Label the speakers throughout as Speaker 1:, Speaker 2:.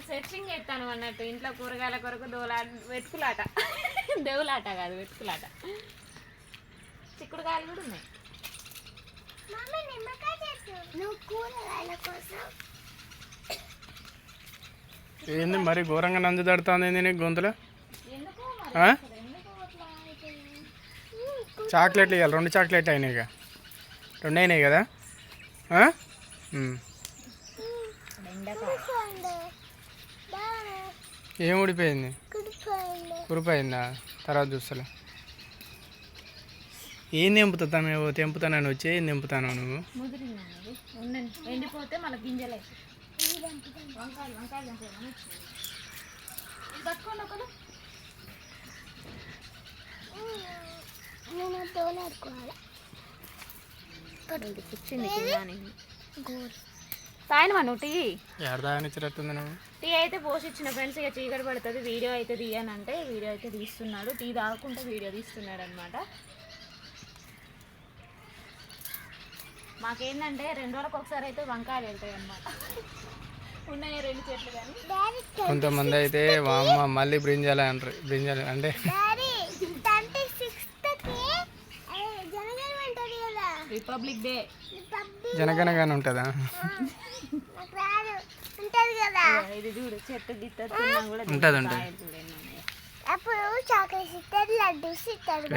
Speaker 1: Searching చేస్తాను అన్నట్టు ఇంట్లో కూరగాయల కొరకు వెతుకులాట దేవులాట కాదు వెతుకులాట. చిక్కుడుకాయలు కూడా ఉన్నాయి.
Speaker 2: ఏంది మరి ఘోరంగా నంజు తడుతుంది నీకు గొంతులో? చాక్లెట్లు ఇవ్వాలి, 2 చాక్లెట్లు అయినాయి ఇక, 2 అయినాయి కదా. ఏం ఊడిపోయింది? కురిపోయిందా? తర్వాత చూస్తలే. ఏం తెంపుతా మేము తెంపుతానని వచ్చి ఏం తెంపుతాను నువ్వు?
Speaker 1: ఎండిపోతే మళ్ళీ గింజలే. తాయనమా నువ్వు టీ
Speaker 2: ఎడదానిచ్చినట్టుంది నువ్వు.
Speaker 1: టీ అయితే పోసిచ్చిన ఫ్రెండ్స్. ఇక చీకటి పడుతుంది, వీడియో అయితే తీయనంటే వీడియో అయితే తీస్తున్నాడు. టీ తాగుకుంటే వీడియో తీస్తున్నాడు అనమాట. మాకేంటంటే 2 రోజులకు ఒకసారి అయితే వంకాయలు వెళ్తాయి అన్నమాట. ఉన్నాయి 2 చెట్లు కానీ.
Speaker 2: కొంతమంది అయితే అమ్మ మళ్ళీ బ్రింజాల అంటారు. బ్రింజాల అంటే
Speaker 1: రిపబ్లిక్ డే
Speaker 2: జనగణగానే ఉంటుందా?
Speaker 1: ఇది చూడు చెట్టు
Speaker 2: ఉంటుంది.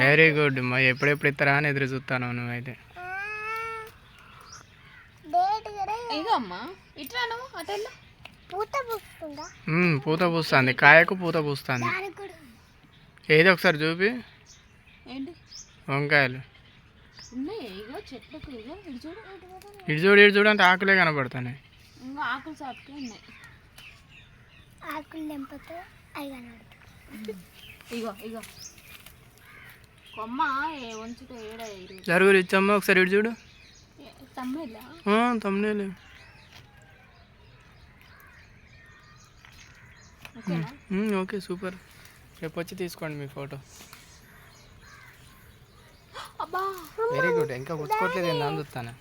Speaker 2: Very good. మా ఎప్పుడెప్పుడు ఇస్తారా అని ఎదురు చూస్తాను నువ్వైతే. పూత పూస్తుంది, కాయకు పూత పూస్తుంది. ఏది ఒకసారి చూపి. వంకాయలు ఇటు చూడు ఇటు చూడు అంటే ఆకులే కనపడుతున్నాయి. జరుగురు ఇచ్చమ్మా ఒకసారి ఇటు చూడు. తమ్మునేలే. Okay super. రేపు వచ్చి తీసుకోండి మీ ఫోటో. Very good. ఇంకా గుర్తుకోవట్లేదు ఏంది అందుతాను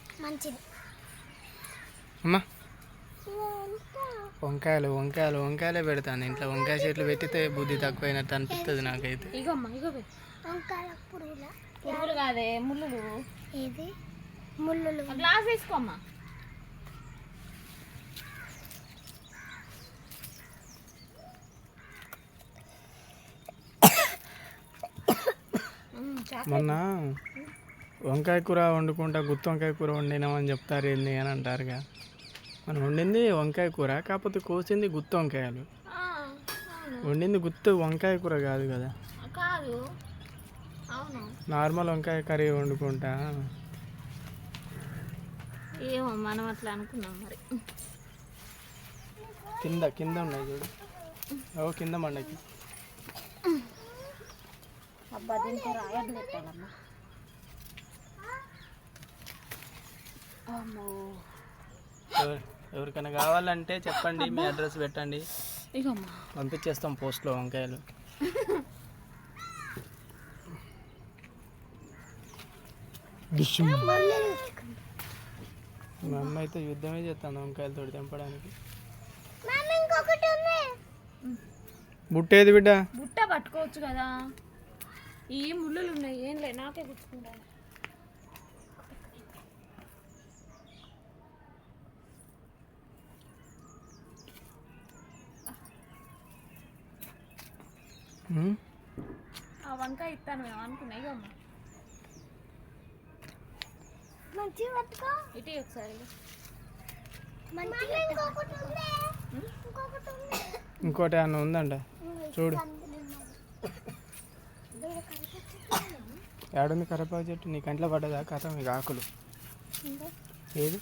Speaker 2: అమ్మా. వంకాయలు వంకాయలు వంకాయలే పెడతాను ఇంట్లో. వంకాయ చెట్లు పెట్టితే బుద్ధి తక్కువైనట్టు అనిపిస్తుంది నాకైతే.
Speaker 1: గ్లాస్ తీసుకోమ్మా.
Speaker 2: మొన్న వంకాయ కూర వండుకుంటా గుత్తి వంకాయ కూర వండినామని చెప్తారు ఏంది అని అంటారుగా. మనం వండింది వంకాయ కూర, కాకపోతే కోసింది గుత్తి వంకాయలు. వండింది గుత్తి వంకాయ కూర కాదు కదా. నార్మల్ వంకాయ కర్రీ వండుకుంటా.
Speaker 1: ఏమో మనం అట్లా అనుకున్నాం మరి.
Speaker 2: కింద కింద ఉన్నాయి చూడు. ఓ కింద మండకి.
Speaker 1: అబ్బా దీనికి రాయడ్లు పెట్టాలమ్మా.
Speaker 2: ఎవరికైనా కావాలంటే చెప్పండి, మీ అడ్రస్ పెట్టండి, పంపించేస్తాం పోస్ట్లో వంకాయలు. మా అమ్మ అయితే యుద్ధమే చేస్తాను వంకాయలతో తెంపడానికి. బుట్టేది బిడ్డ?
Speaker 1: బుట్ట పట్టుకోవచ్చు కదా. ఈ ముళ్ళులు ఉన్నాయి ఏం లే, నాకే గుచ్చుకుంటాను. ఆ వంకాయ ఇస్తాను మేము అనుకున్నాయి అమ్మా. ఇటీ ఒకసారి
Speaker 2: ఇంకోటి ఏమన్నా ఉందంట చూడు. ఏడుంది కరివేపాకు చెట్టు? నీ కంట్లో పడ్డదా కథ? మీకు ఆకులు ఏది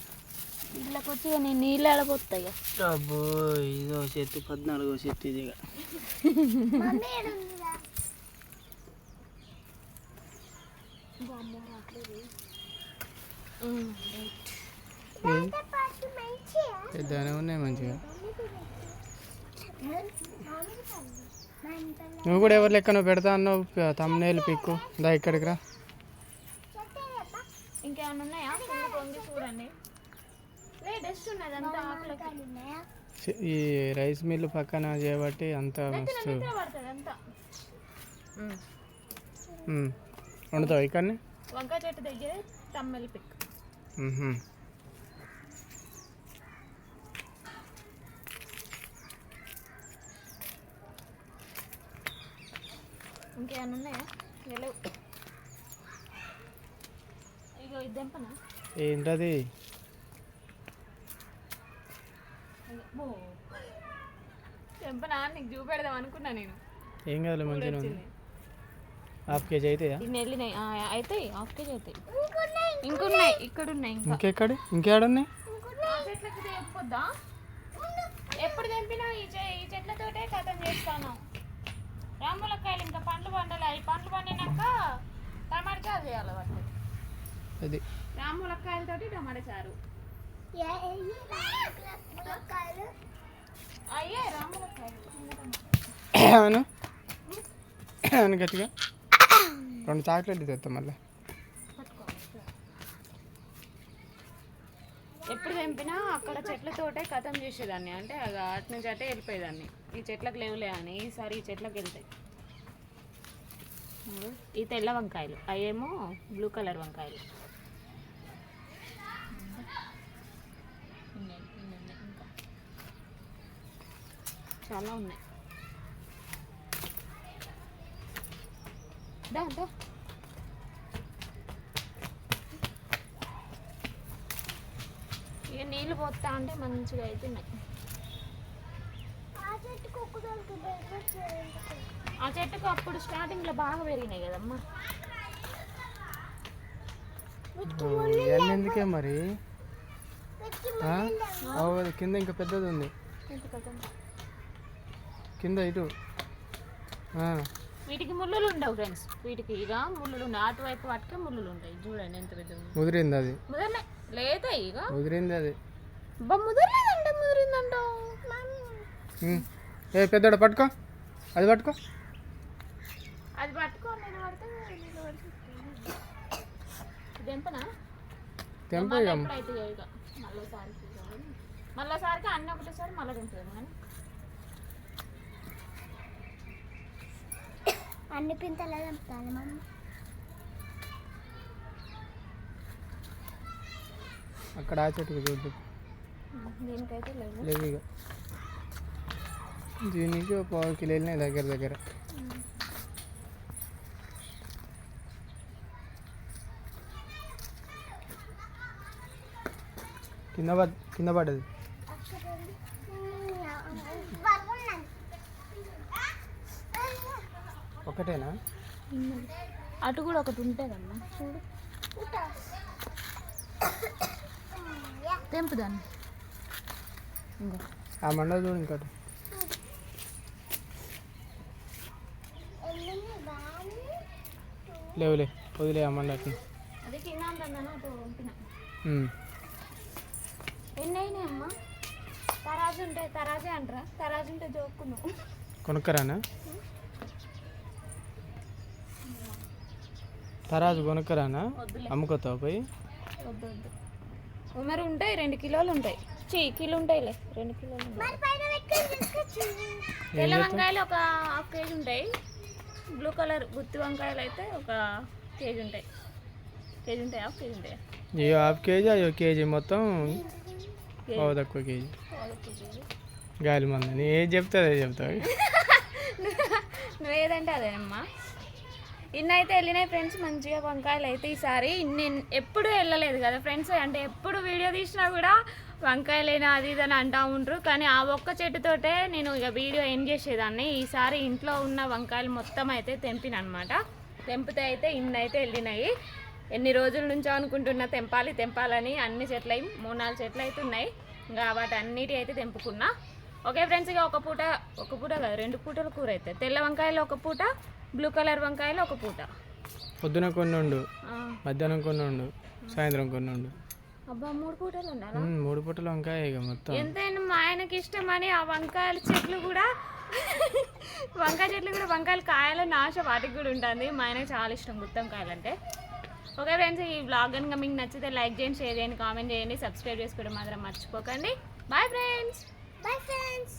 Speaker 1: ఇళ్ళకి వచ్చి నేను నీళ్ళు ఆడపోతాయి.
Speaker 2: అబ్బో ఇదో చెట్టు, 14వ చెట్టు ఇది. పెద్దగానే ఉన్నాయి మంచిగా. నువ్వు కూడా ఎవరు లెక్కనో పెడతా అన్నావు తమ్మునేలు పిక్కు. దా ఇక్కడికి రా.
Speaker 1: ఇంకేమన్నా ఉన్నాయా? చూడండి.
Speaker 2: ఈ రైస్ మిల్లు పక్కన చేయబట్టి అంత మస్తు
Speaker 1: పడుతుంది అంతా.
Speaker 2: వండుతావు ఇక్కడనే?
Speaker 1: వంకాయ చెట్టు దగ్గర తమ్మెల్ పిక్. ఇంకేమైనా ఉన్నాయా? వెళ్ళవు. ఇగో ఇది తెంపనా?
Speaker 2: ఏంటది?
Speaker 1: తెంపనా? నీకు చూపెడదాం అనుకున్నా నేను.
Speaker 2: ఏం కాదు, మంచిగా ఉంది. హాఫ్ కేజీ అవుతాయా?
Speaker 1: ఇన్ని వెళ్ళినాయి. అవుతాయి, హాఫ్ కేజీ అవుతాయి. ఇంకున్నాయి, ఇక్కడ ఉన్నాయి.
Speaker 2: ఇంకెక్కడ ఇంకేడున్నాయి?
Speaker 1: చెట్లకి తెంపొద్దా? ఎప్పుడు తెంపినా ఈ చెట్లతోటే కథం చేస్తాను. రాములకాయలు ఇంకా పండ్లు పండాలి. అవి పండ్లు పండినాక టమాటా చారు చేయాలి వాటి.
Speaker 2: అది
Speaker 1: రాములకాయలతోటి టమాటా చారు. అయ్యే రాములకాయలు
Speaker 2: గట్టిగా 2 చాక్లెట్లు తెస్తాం మళ్ళీ.
Speaker 1: ఎప్పుడు తెంపినా అక్కడ చెట్లతోటే కథం చేసేదాన్ని. అంటే అటు నుంచి అటే వెళ్ళిపోయేదాన్ని. ఈ చెట్లకు లేవులే అని ఈసారి ఈ చెట్లకు వెళ్తాయి. ఈ తెల్ల వంకాయలు, అవేమో బ్లూ కలర్ వంకాయలు. ఇంకా చాలా ఉన్నాయి. దా ఇక నీళ్ళు పోతా అంటే మంచిగా అవుతున్నాయి. ఆ చెట్టుకు అప్పుడు స్టార్టింగ్లో బాగా పెరిగినాయి కదమ్మా.
Speaker 2: ఇవన్నీ ఎందుకే మరి? కింద ఇంకా పెద్దది ఉంది, కింద ఇటు.
Speaker 1: వీటికి ముళ్ళులు ఉండవు ఫ్రెండ్స్. వీటికి ఇక ముళ్ళులు ఉండవు. అటువైపు వాటికే ముళ్ళులు ఉంటాయి. చూడండి ఎంత పెద్ద
Speaker 2: ముదిరింది. అది
Speaker 1: ముదరలే లేదా? ఇక
Speaker 2: ముదిరింది. అది
Speaker 1: ముదరలేదంటే ముదిరిందంట.
Speaker 2: ఏ పెద్దోడ పట్టుకో, అది పట్టుకో,
Speaker 1: అది పట్టుకో. నేను పడితే తెంపనా?
Speaker 2: తెంపు.
Speaker 1: ఎప్పుడైతే ఇక మళ్ళీసారికి అన్నీ ఒకటేసారి మళ్ళీ తెంపుదాం. కానీ
Speaker 3: అన్ని పింతలే తెంపుతాను మమ్మీ.
Speaker 2: అక్కడ ఆ చెట్టుకు చూద్దు.
Speaker 1: దీనికైతే లేదు.
Speaker 2: లేదు ఇక దీనికి 1/4 కిలో వెళ్ళినాయి దగ్గర. కింద పడ్డది. ఒకటేనా?
Speaker 1: అటు కూడా ఒకటి ఉంటుందమ్మా, చూడు. తెంపుదాన్ని. ఇంకా
Speaker 2: ఆ మండ చూడు. ఇంకోటి లేవులే, వదిలే ఆ మండ.
Speaker 1: అదే కింద ఉంటుందని అటు పంపిన. ఎన్ని అయినాయి అమ్మా? తరాజు ఉంటే తరాజే అంటారా? తరాజు ఉంటే జోక్కున్నావు.
Speaker 2: కొనుక్కరానా? తరాజు కొనుక్కరానా? అమ్ముకోతావు పోయి?
Speaker 1: వద్దు. మరి ఉంటాయి, 2 కిలోలు ఉంటాయి. కిలో ఉంటాయిలే, 2 కిలోలు ఉంటాయి. తెల్ల వంకాయలు ఒక 1/2 కేజీ ఉంటాయి. బ్లూ కలర్ గుత్తి వంకాయలు అయితే ఒక కేజీ ఉంటాయి. 1/2 కేజీ ఉంటాయి.
Speaker 2: ఇవి 1/2 కేజీ, అవి 1 కేజీ, మొత్తం తక్కువ కేజీ. గాలి మంది నీ ఏది చెప్తే అదే చెప్తావు.
Speaker 1: నువ్వు ఏదంటే అదేనమ్మా. ఇన్నైతే వెళ్ళినాయి ఫ్రెండ్స్. మంచిగా వంకాయలు అయితే ఈసారి నేను ఎప్పుడు వెళ్ళలేదు కదా ఫ్రెండ్స్. అంటే ఎప్పుడు వీడియో తీసినా కూడా వంకాయలేనా అది ఇది అని అంటూ ఉంటారు. కానీ ఆ ఒక్క చెట్టుతోటే నేను ఇక వీడియో ఎండ్ చేసేదాన్ని. ఈసారి ఇంట్లో ఉన్న వంకాయలు మొత్తం అయితే తెంపిన అనమాట. తెంపితే అయితే ఇన్నైతే వెళ్ళినాయి. ఎన్ని రోజుల నుంచో అనుకుంటున్నా తెంపాలని. అన్ని చెట్లు 3-4 చెట్లు అయితే ఉన్నాయి. ఇంకా వాటి అన్నిటి అయితే తెంపుకున్నా. ఓకే ఫ్రెండ్స్, ఇక ఒక పూట కాదు 2 పూటలు కూర అయితే. తెల్ల వంకాయలు ఒక పూట, బ్లూ కలర్ వంకాయలు ఒక పూట.
Speaker 2: పొద్దున కొన్ని ఉండు, మధ్యాహ్నం కొన్ని ఉండు, సాయంత్రం కొన్ని ఉండు.
Speaker 1: అబ్బా 3 పూటలు ఉండాలా?
Speaker 2: 3 పూటలు వంకాయ ఇక మొత్తం.
Speaker 1: ఎంతైనా మా ఆయనకి ఇష్టమని ఆ వంకాయ చెట్లు కూడా వంకాయలు కాయాలని ఆశ వాటికి కూడా ఉంటుంది. మా ఆయనకి చాలా ఇష్టం గుత్తంకాయలు అంటే. ఓకే ఫ్రెండ్స్, ఈ బ్లాగ్ కనుక మీకు నచ్చితే లైక్ చేయండి, షేర్ చేయండి, కామెంట్ చేయండి, సబ్స్క్రైబ్ చేసుకోవడం మాత్రం మర్చిపోకండి. Bye friends.
Speaker 3: Bye friends.